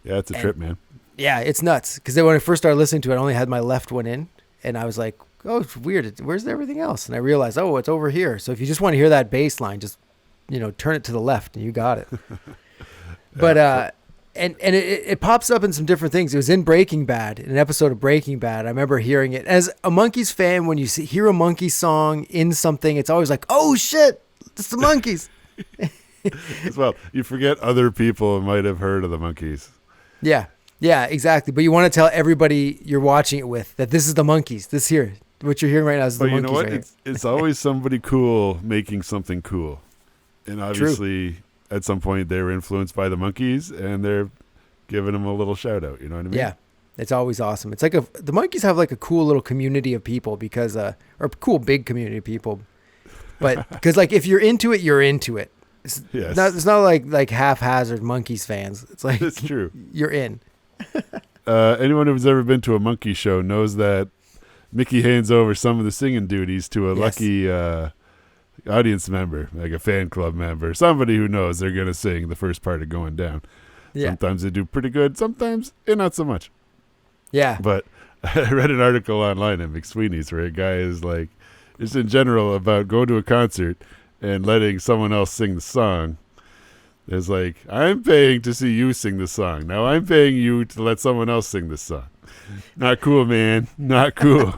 Yeah, it's a trip, man. Yeah, it's nuts. Because when I first started listening to it, I only had my left one in. And I was like, oh, it's weird. Where's everything else? And I realized, oh, it's over here. So if you just want to hear that bass line, just, turn it to the left and you got it. But, and it pops up in some different things. It was in Breaking Bad, in an episode of Breaking Bad. I remember hearing it. As a Monkees fan, when you hear a Monkees song in something, it's always like, oh, shit, it's the Monkees. As well, you forget other people might have heard of the Monkees. Yeah, exactly. But you want to tell everybody you're watching it with that this is the Monkees. This here, what you're hearing right now is the Monkees. But you know what? Right, it's always somebody cool making something cool. And obviously, at some point, they were influenced by the Monkees, and they're giving them a little shout out. You know what I mean? Yeah, it's always awesome. It's like the Monkees have like a cool little community of people because, or a cool big community of people. But because like if you're into it, you're into it. It's not like haphazard Monkees fans. It's like it's true. You're in. Anyone who's ever been to a Monkee show knows that Mickey hands over some of the singing duties to a lucky audience member, like a fan club member, somebody who knows they're going to sing the first part of Going Down. Yeah. Sometimes they do pretty good, sometimes not so much. Yeah. But I read an article online at McSweeney's where a guy is like, just in general about going to a concert and letting someone else sing the song. It's like, I'm paying to see you sing the song. Now I'm paying you to let someone else sing the song. Not cool, man. Not cool.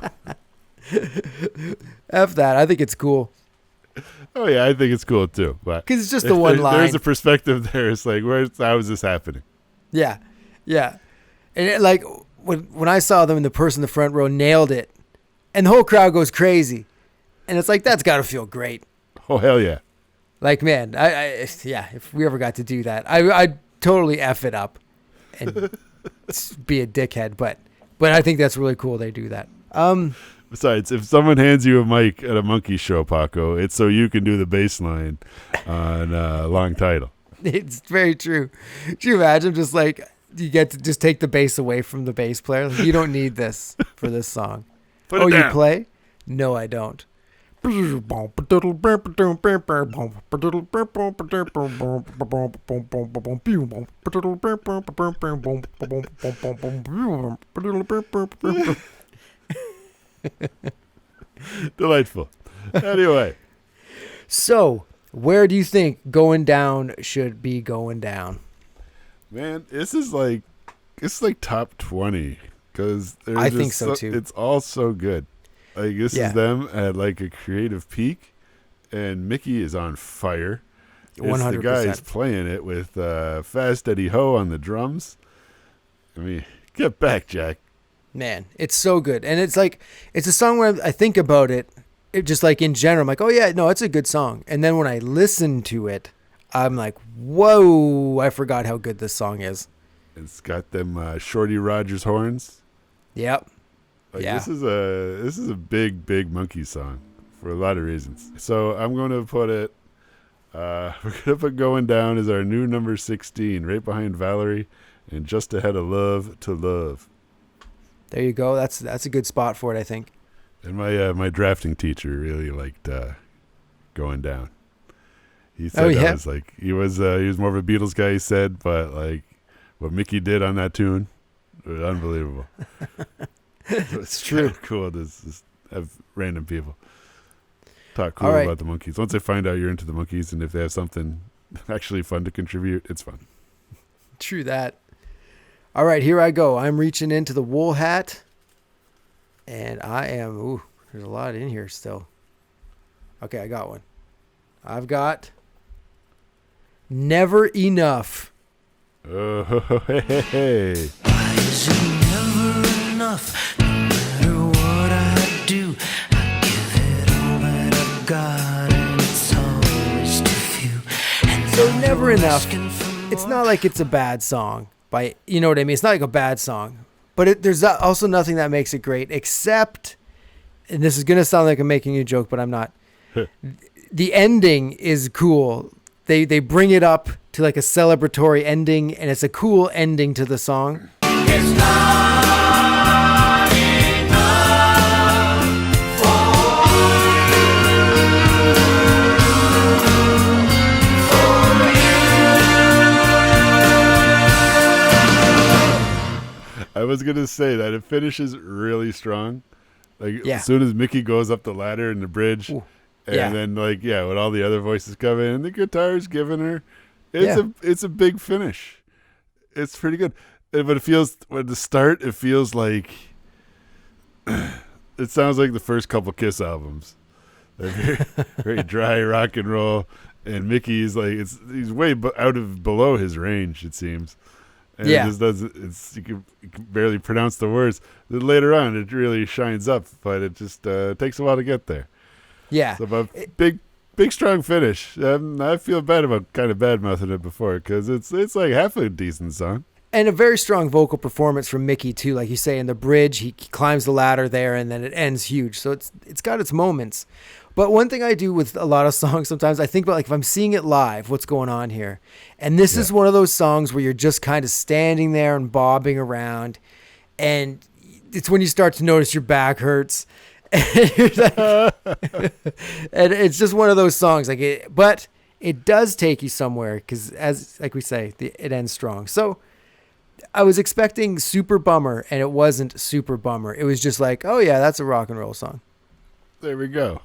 F that. I think it's cool. Oh, yeah, I think it's cool, too. Because it's just the one line. There's a perspective there. It's like, how is this happening? Yeah. Yeah. And when I saw them and the person in the front row nailed it, and the whole crowd goes crazy. And it's like, that's got to feel great. Oh, hell yeah. Like, man, if we ever got to do that, I'd totally F it up and be a dickhead. But I think that's really cool they do that. Besides, if someone hands you a mic at a Monkee show, Paco, it's so you can do the bass line on a long title. It's very true. Can you imagine just like you get to just take the bass away from the bass player? Like, you don't need this for this song. Put it down. You play? No, I don't. Dudelightful. Anyway. So, where do you think Going Down should be going down? Man, it's like top 20 because I think so too. It's all so good. Like this is them at like a creative peak, and Mickey is on fire. 100%. It's the guys playing it with Fast Eddie Ho on the drums. I mean, get back, Jack. Man, it's so good. And it's like, it's a song where I think about it just like in general. I'm like, oh yeah, no, it's a good song. And then when I listen to it, I'm like, whoa, I forgot how good this song is. It's got them Shorty Rogers horns. Yep. Like, yeah. This is a big Monkees song for a lot of reasons. So I'm going to put it, we're going to put Going Down as our new number 16, right behind Valerie and just ahead of Love to Love. There you go. That's a good spot for it, I think. And my drafting teacher really liked Going Down. He said that was like, he was more of a Beatles guy, he said, but like what Mickey did on that tune was unbelievable. It's true. Cool to just have random people talk cool about the Monkees. Once they find out you're into the Monkees and if they have something actually fun to contribute, it's fun. True that. All right, here I go. I'm reaching into the Woolhat, and I am, there's a lot in here still. Okay, I got one. I've got Never Enough. Oh, hey. Why is it never enough? No matter what I do, I give it all that I've got, and it's always too few. And so Never Enough, it's not like it's a bad song. You know what I mean? It's not like a bad song, but there's also nothing that makes it great except, and this is going to sound like I'm making a joke, but I'm not. The ending is cool. They bring it up to like a celebratory ending, and it's a cool ending to the song. It's not enough for I was going to say that it finishes really strong. Like Yeah. as soon as Mickey goes up the ladder in the bridge, Ooh. and Yeah. then like when all the other voices come in and the guitar's giving her, it's a big finish. It's pretty good. But it feels at the start, it feels like it sounds like the first couple Kiss albums. They're very dry rock and roll, and Mickey's like he's way below his range, it seems. And it just does. You can barely pronounce the words. Then later on, it really shines up, but it just takes a while to get there. Yeah. So, but big strong finish. I feel bad about kind of bad mouthing it before because it's like half a decent song. And a very strong vocal performance from Mickey too, like you say in the bridge. He climbs the ladder there, and then it ends huge. So it's got its moments. But one thing I do with a lot of songs sometimes, I think about like if I'm seeing it live, what's going on here? And this is one of those songs where you're just kind of standing there and bobbing around, and it's when you start to notice your back hurts. And you're like, and it's just one of those songs. But it does take you somewhere because, as like we say, it ends strong. So I was expecting super bummer, and it wasn't super bummer. It was just like, oh yeah, that's a rock and roll song. There we go.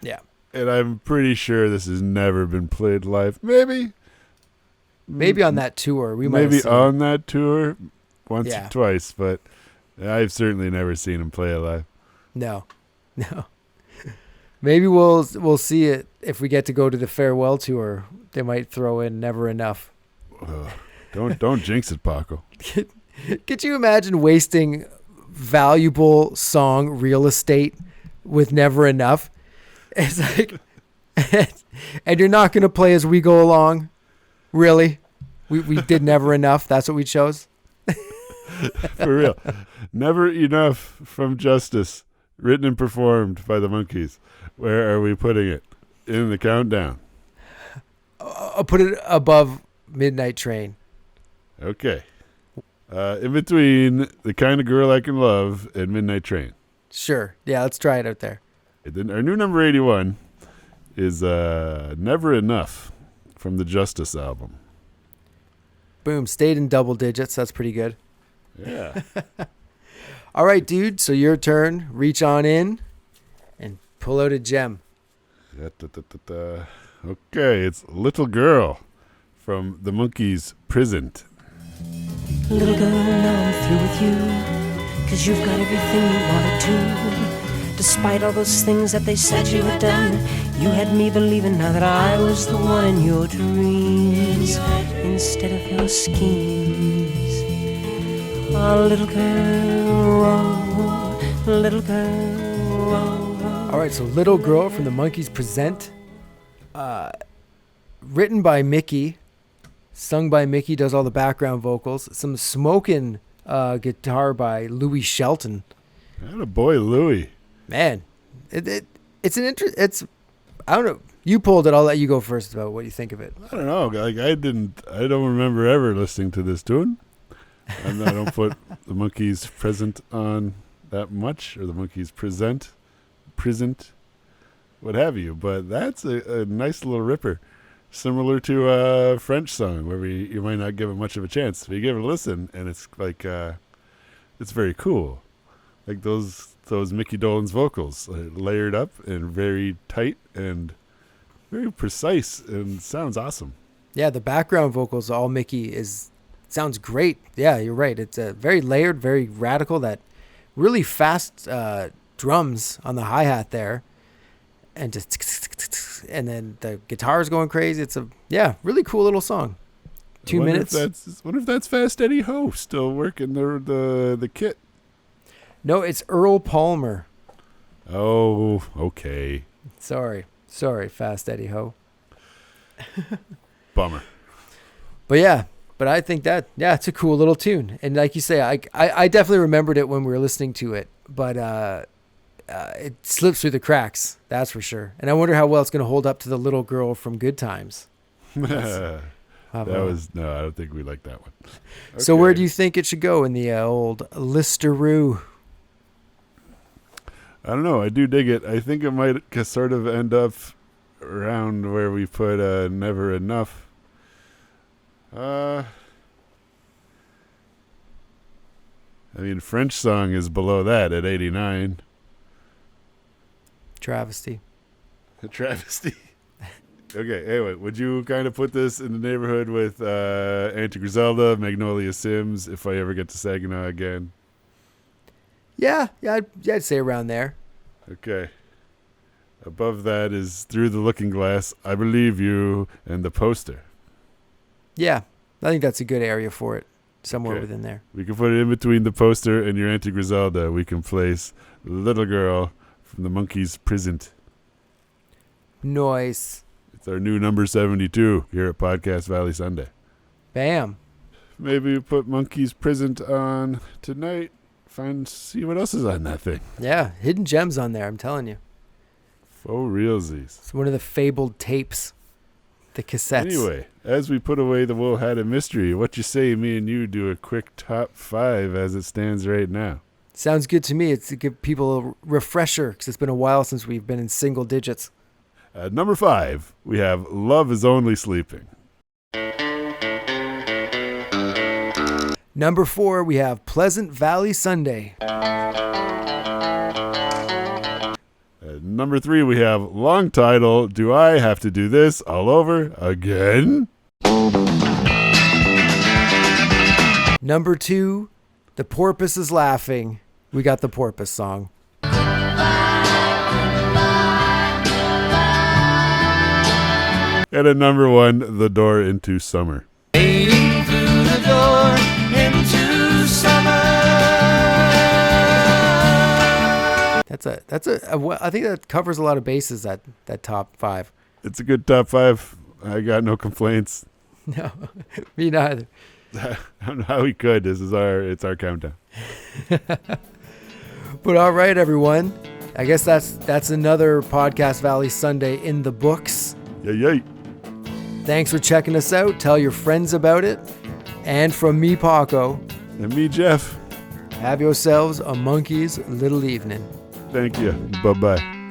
Yeah. And I'm pretty sure this has never been played live. Maybe on that tour. Maybe on that tour once or twice, but I've certainly never seen him play it live. No. Maybe we'll see it if we get to go to the farewell tour. They might throw in Never Enough. Don't jinx it, Paco. Could you imagine wasting valuable song real estate with Never Enough? It's like, and you're not going to play as we go along? Really? We did Never Enough. That's what we chose? For real. Never Enough from Justice, written and performed by the Monkees. Where are we putting it? In the countdown. I'll put it above Midnight Train. Okay. In between The Kind of Girl I Can Love and Midnight Train. Sure. Yeah, let's try it out there. Then our new number 81 is Never Enough from the Justice album. Boom. Stayed in double digits. That's pretty good. Yeah. All right, dude. So your turn. Reach on in and pull out a gem. Okay, it's Little Girl from the Monkees' Prisoned. Little girl, now I'm through with you, 'cause you've got everything you wanted to. Despite all those things that they said you had done, you had me believing now that I was the one in your dreams instead of your schemes. little girl, little girl. All right, so Little Girl from the Monkees present. Written by Micky, sung by Micky, does all the background vocals. Some smoking guitar by Louis Shelton. Atta boy, Louis. Man, it's an interest. I don't know. You pulled it. I'll let you go first about what you think of it. I don't know. Like I don't remember ever listening to this tune. And I don't put the Monkees present on that much, or the Monkees present, what have you. But that's a nice little ripper. Similar to a French song where you might not give it much of a chance. But you give it a listen, and it's like it's very cool. Like those Micky Dolenz vocals, layered up and very tight and very precise, and sounds awesome. Yeah, the background vocals, all Micky sounds great. Yeah, you're right. It's very layered, very radical. That really fast drums on the hi-hat there, and and then the guitar's going crazy. It's a really cool little song. 2 minutes. Wonder if that's Fast Eddie Ho still working the kit. No, it's Earl Palmer. Oh, okay. Sorry, Fast Eddie Ho. Bummer. But I think that, it's a cool little tune. And like you say, I definitely remembered it when we were listening to it, but it slips through the cracks, that's for sure. And I wonder how well it's going to hold up to the Little Girl from Good Times. I don't think we like that one. Okay. So where do you think it should go in the old Listeroo? I don't know. I do dig it. I think it might sort of end up around where we put Never Enough. I mean, French song is below that at 89. Travesty. A travesty. Okay, anyway, would you kind of put this in the neighborhood with Auntie Griselda, Magnolia Sims, If I Ever Get to Saginaw Again? Yeah, I'd say around there. Okay. Above that is Through the Looking Glass, I Believe You, and The Poster. Yeah, I think that's a good area for it, somewhere within there. We can put it in between The Poster and your Auntie Griselda. We can place Little Girl from the Monkees Present. Nice. It's our new number 72 here at Podcast Valley Sunday. Bam. Maybe we put Monkees Present on tonight. See what else is on that thing. Yeah, hidden gems on there, I'm telling you. Faux realsies. It's one of the fabled tapes, the cassettes. Anyway, as we put away the Woolhat of Mystery, what you say me and you do a quick top 5 as it stands right now? Sounds good to me. It's to give people a refresher because it's been a while since we've been in single digits. At number 5, we have Love Is Only Sleeping. Number 4, we have Pleasant Valley Sunday. At number 3, we have long title, Do I Have to Do This All Over Again? Number 2, The Porpoise is Laughing. We got the Porpoise song. And at number 1, The Door Into Summer. Fading through the door into summer. I think that covers a lot of bases, that top 5. It's a good top 5. I got no complaints. No, me neither. I don't know how we could. It's our countdown. But all right, everyone. I guess that's another Podcast Valley Sunday in the books. Yay. Thanks for checking us out. Tell your friends about it. And from me, Paco. And me, Jeff. Have yourselves a Monkees little evening. Thank you. Bye-bye.